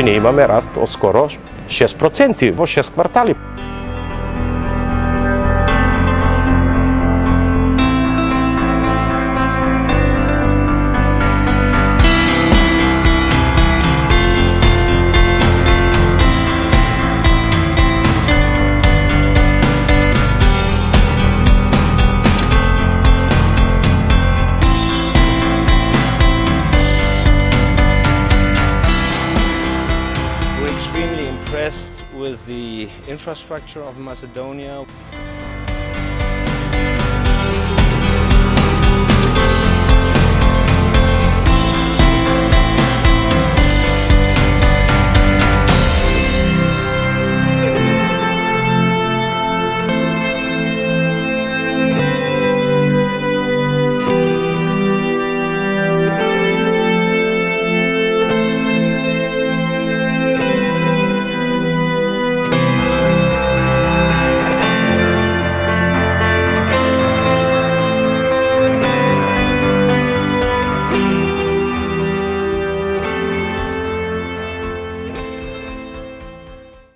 години имаме раст од скоро 6% во 6 квартали. We're extremely impressed with the infrastructure of Macedonia.